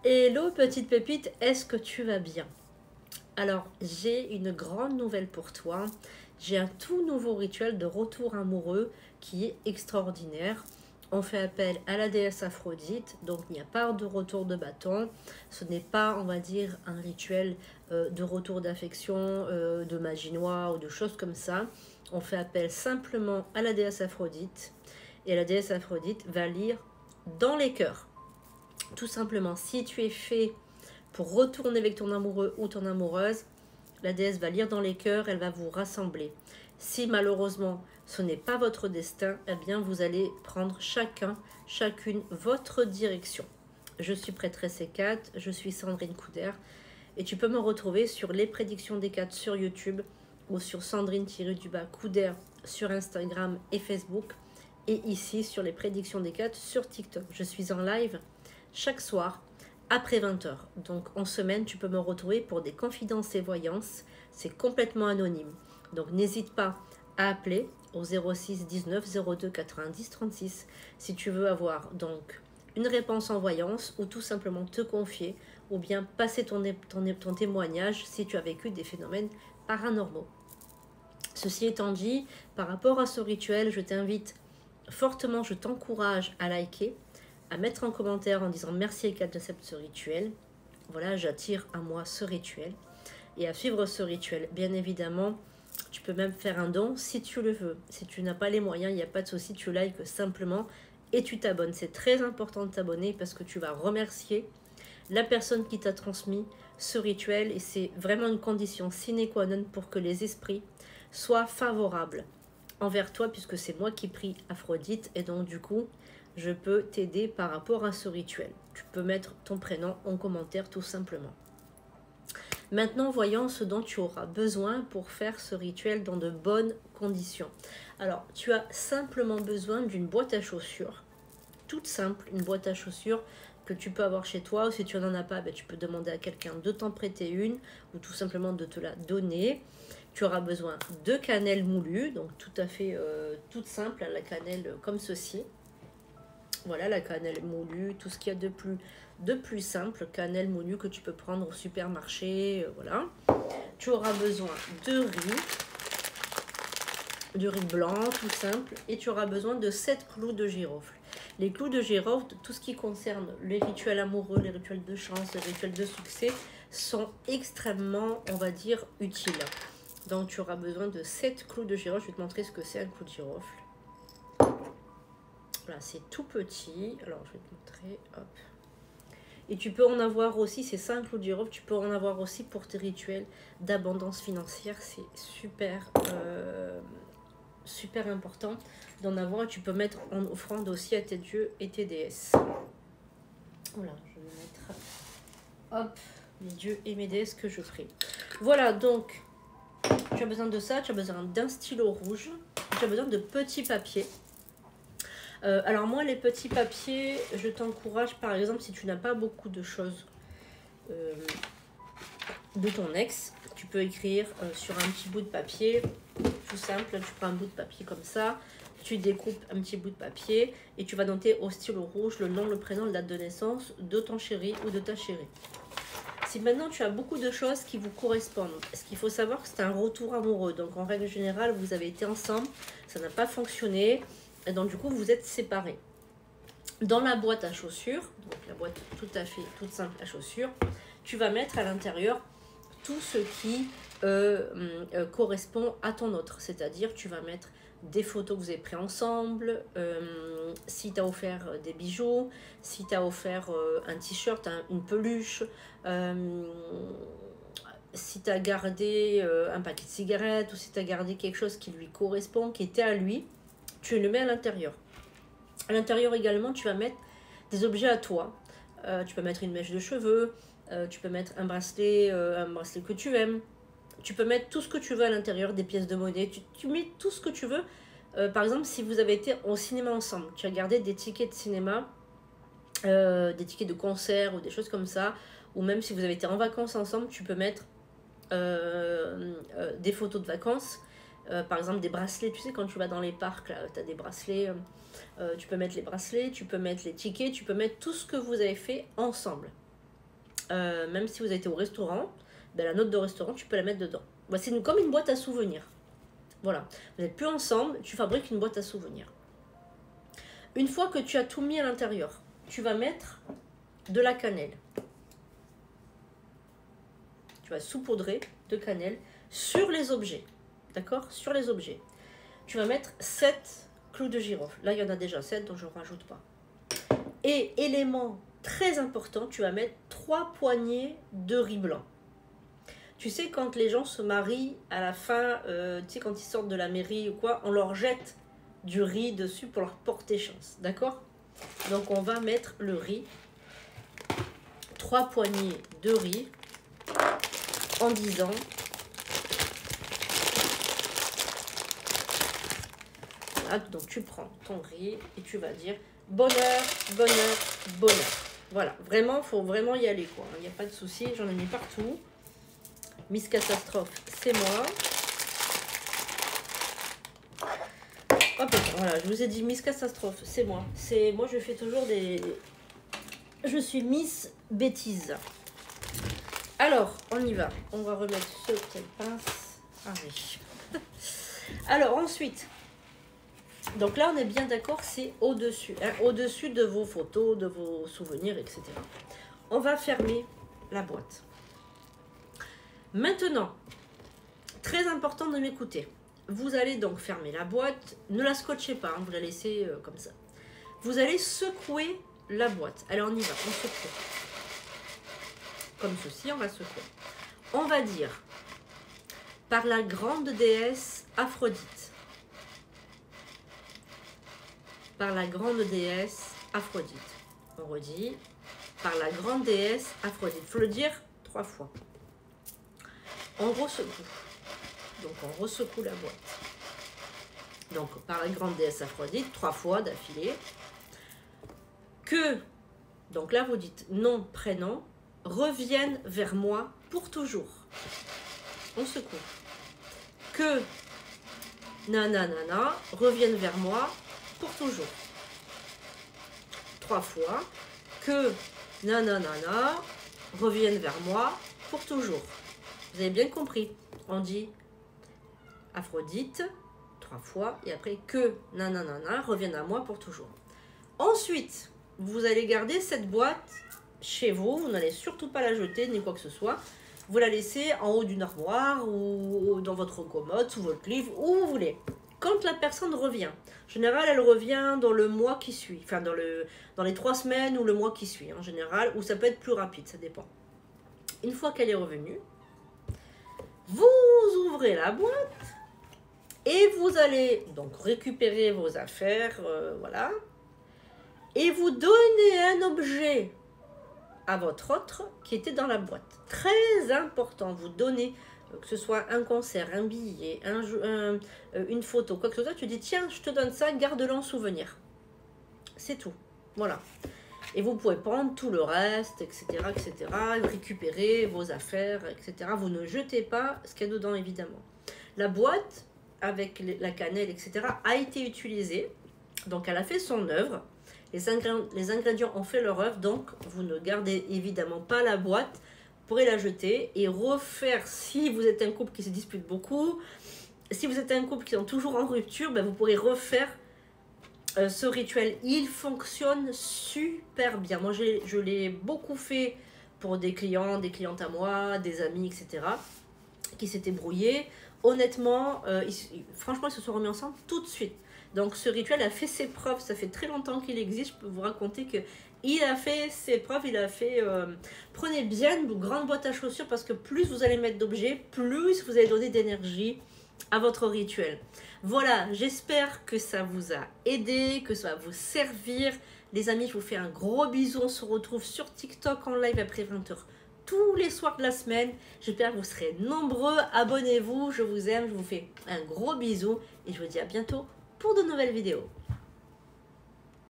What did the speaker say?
Hello petite pépite, est-ce que tu vas bien? Alors, j'ai une grande nouvelle pour toi. J'ai un tout nouveau rituel de retour amoureux qui est extraordinaire. On fait appel à la déesse Aphrodite, donc il n'y a pas de retour de bâton. Ce n'est pas, on va dire, un rituel de retour d'affection, de magie noire ou de choses comme ça. On fait appel simplement à la déesse Aphrodite et la déesse Aphrodite va lire dans les cœurs. Tout simplement, si tu es fait pour retourner avec ton amoureux ou ton amoureuse, la déesse va lire dans les cœurs, elle va vous rassembler. Si malheureusement ce n'est pas votre destin, eh bien vous allez prendre chacune votre direction. Je suis prêtresse Hécate, je suis Sandrine Couder et tu peux me retrouver sur les prédictions d'Hécate sur YouTube ou sur Sandrine-Couder sur Instagram et Facebook et ici sur les prédictions d'Hécate sur TikTok. Je suis en live chaque soir après 20h. Donc en semaine, tu peux me retrouver pour des confidences et voyances. C'est complètement anonyme. Donc n'hésite pas à appeler au 06 19 02 90 36 si tu veux avoir donc une réponse en voyance ou tout simplement te confier ou bien passer ton témoignage si tu as vécu des phénomènes paranormaux. Ceci étant dit, par rapport à ce rituel, je t'invite fortement, je t'encourage à liker, à mettre en commentaire en disant merci Hécate, j'accepte ce rituel. Voilà, j'attire à moi ce rituel et à suivre ce rituel. Bien évidemment, tu peux même faire un don si tu le veux. Si tu n'as pas les moyens, il n'y a pas de souci, tu likes simplement et tu t'abonnes. C'est très important de t'abonner parce que tu vas remercier la personne qui t'a transmis ce rituel et c'est vraiment une condition sine qua non pour que les esprits soient favorables envers toi puisque c'est moi qui prie Aphrodite et donc du coup je peux t'aider par rapport à ce rituel. Tu peux mettre ton prénom en commentaire tout simplement. Maintenant, voyons ce dont tu auras besoin pour faire ce rituel dans de bonnes conditions. Alors, tu as simplement besoin d'une boîte à chaussures, toute simple, une boîte à chaussures que tu peux avoir chez toi, ou si tu n'en as pas, ben, tu peux demander à quelqu'un de t'en prêter une, ou tout simplement de te la donner. Tu auras besoin de cannelle moulue, donc tout à fait toute simple, la cannelle comme ceci. Voilà la cannelle moulue, tout ce qu'il y a de plus simple, cannelle moulue que tu peux prendre au supermarché, voilà. Tu auras besoin de riz blanc, tout simple, et tu auras besoin de 7 clous de girofle. Les clous de girofle, tout ce qui concerne les rituels amoureux, les rituels de chance, les rituels de succès, sont extrêmement, on va dire, utiles. Donc tu auras besoin de 7 clous de girofle. Je vais te montrer ce que c'est un clou de girofle. Voilà, c'est tout petit. Alors, je vais te montrer. Hop. Et tu peux en avoir aussi, c'est 5 clous de girofle, tu peux en avoir aussi pour tes rituels d'abondance financière. C'est super important d'en avoir. Tu peux mettre en offrande aussi à tes dieux et tes déesses. Voilà, je vais mettre hop, mes dieux et mes déesses que je ferai. Voilà, donc, tu as besoin de ça, tu as besoin d'un stylo rouge, tu as besoin de petits papiers. Alors moi, les petits papiers, je t'encourage, par exemple, si tu n'as pas beaucoup de choses de ton ex, tu peux écrire sur un petit bout de papier, tout simple, tu prends un bout de papier comme ça, tu découpes un petit bout de papier et tu vas noter au stylo rouge le nom, le prénom, la date de naissance de ton chéri ou de ta chérie. Si maintenant tu as beaucoup de choses qui vous correspondent, ce qu'il faut savoir, c'est un retour amoureux. Donc en règle générale, vous avez été ensemble, ça n'a pas fonctionné, et donc du coup vous êtes séparés. Dans la boîte à chaussures, donc la boîte tout à fait toute simple à chaussures, tu vas mettre à l'intérieur tout ce qui correspond à ton autre. C'est-à-dire tu vas mettre des photos que vous avez prises ensemble, si tu as offert des bijoux, si tu as offert un t-shirt, une peluche, si tu as gardé un paquet de cigarettes ou si tu as gardé quelque chose qui lui correspond, qui était à lui, tu le mets à l'intérieur. À l'intérieur également, tu vas mettre des objets à toi. Tu peux mettre une mèche de cheveux, tu peux mettre un bracelet que tu aimes. Tu peux mettre tout ce que tu veux à l'intérieur, des pièces de monnaie. Tu mets tout ce que tu veux. Par exemple, si vous avez été au cinéma ensemble, tu as gardé des tickets de cinéma, des tickets de concert ou des choses comme ça. Ou même si vous avez été en vacances ensemble, tu peux mettre des photos de vacances. Par exemple, des bracelets. Tu sais, quand tu vas dans les parcs, tu as des bracelets. Tu peux mettre les bracelets, tu peux mettre les tickets, tu peux mettre tout ce que vous avez fait ensemble. même si vous avez été au restaurant, ben, la note de restaurant, tu peux la mettre dedans. Ben, c'est comme une boîte à souvenirs. Voilà, vous n'êtes plus ensemble, tu fabriques une boîte à souvenirs. Une fois que tu as tout mis à l'intérieur, tu vas mettre de la cannelle. Tu vas saupoudrer de cannelle sur les objets. D'accord? Sur les objets. Tu vas mettre 7 clous de girofle. Là, il y en a déjà 7, donc je ne rajoute pas. Et élément très important, tu vas mettre 3 poignées de riz blanc. Tu sais, quand les gens se marient, à la fin, tu sais, quand ils sortent de la mairie ou quoi, on leur jette du riz dessus pour leur porter chance. D'accord? Donc, on va mettre le riz. 3 poignées de riz en disant... Voilà, donc, tu prends ton riz et tu vas dire bonheur, bonheur, bonheur. Voilà, vraiment, il faut vraiment y aller, quoi. Il n'y a pas de souci, j'en ai mis partout. Miss Catastrophe, c'est moi. Hop, voilà, je vous ai dit Miss Catastrophe, c'est moi. Moi, je fais toujours des... Je suis Miss Bêtise. Alors, on y va. On va remettre ce qu'elle pince. Ah oui. Alors, ensuite... Donc là, on est bien d'accord, c'est au-dessus. Hein, au-dessus de vos photos, de vos souvenirs, etc. On va fermer la boîte. Maintenant, très important de m'écouter. Vous allez donc fermer la boîte. Ne la scotchez pas, hein, vous la laissez comme ça. Vous allez secouer la boîte. Alors on y va, on secoue. Comme ceci, on va secouer. On va dire, par la grande déesse Aphrodite. Par la grande déesse Aphrodite. On redit, par la grande déesse Aphrodite. Il faut le dire 3 fois. On ressecoue. Donc, on ressecoue la boîte. Donc, par la grande déesse Aphrodite, 3 fois d'affilée. Que, donc là, vous dites nom, prénom, reviennent vers moi pour toujours. On secoue. Que, nanana, reviennent vers moi pour toujours. 3 fois. Que, nanana, reviennent vers moi pour toujours. Vous avez bien compris. On dit Aphrodite 3 fois et après que nanana revienne à moi pour toujours. Ensuite, vous allez garder cette boîte chez vous. Vous n'allez surtout pas la jeter ni quoi que ce soit. Vous la laissez en haut d'une armoire ou dans votre commode, sous votre livre, où vous voulez. Quand la personne revient, en général, elle revient dans le mois qui suit, enfin dans les 3 semaines ou le mois qui suit en général, ou ça peut être plus rapide, ça dépend. Une fois qu'elle est revenue, vous ouvrez la boîte et vous allez donc récupérer vos affaires, voilà, et vous donnez un objet à votre autre qui était dans la boîte. Très important, vous donnez, que ce soit un concert, un billet, une photo, quoi que ce soit, tu dis tiens, je te donne ça, garde-le en souvenir. C'est tout, voilà. Et vous pouvez prendre tout le reste, etc., etc., récupérer vos affaires, etc. Vous ne jetez pas ce qu'il y a dedans, évidemment. La boîte, avec la cannelle, etc., a été utilisée. Donc, elle a fait son œuvre. Les ingrédients ont fait leur œuvre. Donc, vous ne gardez évidemment pas la boîte. Vous pourrez la jeter et refaire, si vous êtes un couple qui se dispute beaucoup, si vous êtes un couple qui est toujours en rupture, ben, vous pourrez refaire ce rituel. Il fonctionne super bien. Moi, je l'ai beaucoup fait pour des clients, des clientes à moi, des amis, etc., qui s'étaient brouillés. Honnêtement, franchement, ils se sont remis ensemble tout de suite. Donc, ce rituel a fait ses preuves. Ça fait très longtemps qu'il existe. Je peux vous raconter que il a fait ses preuves. Il a fait... prenez bien une grande boîte à chaussures parce que plus vous allez mettre d'objets, plus vous allez donner d'énergie à votre rituel. Voilà, j'espère que ça vous a aidé, que ça va vous servir. Les amis, je vous fais un gros bisou. On se retrouve sur TikTok en live après 20h tous les soirs de la semaine. J'espère que vous serez nombreux. Abonnez-vous, je vous aime, je vous fais un gros bisou et je vous dis à bientôt pour de nouvelles vidéos.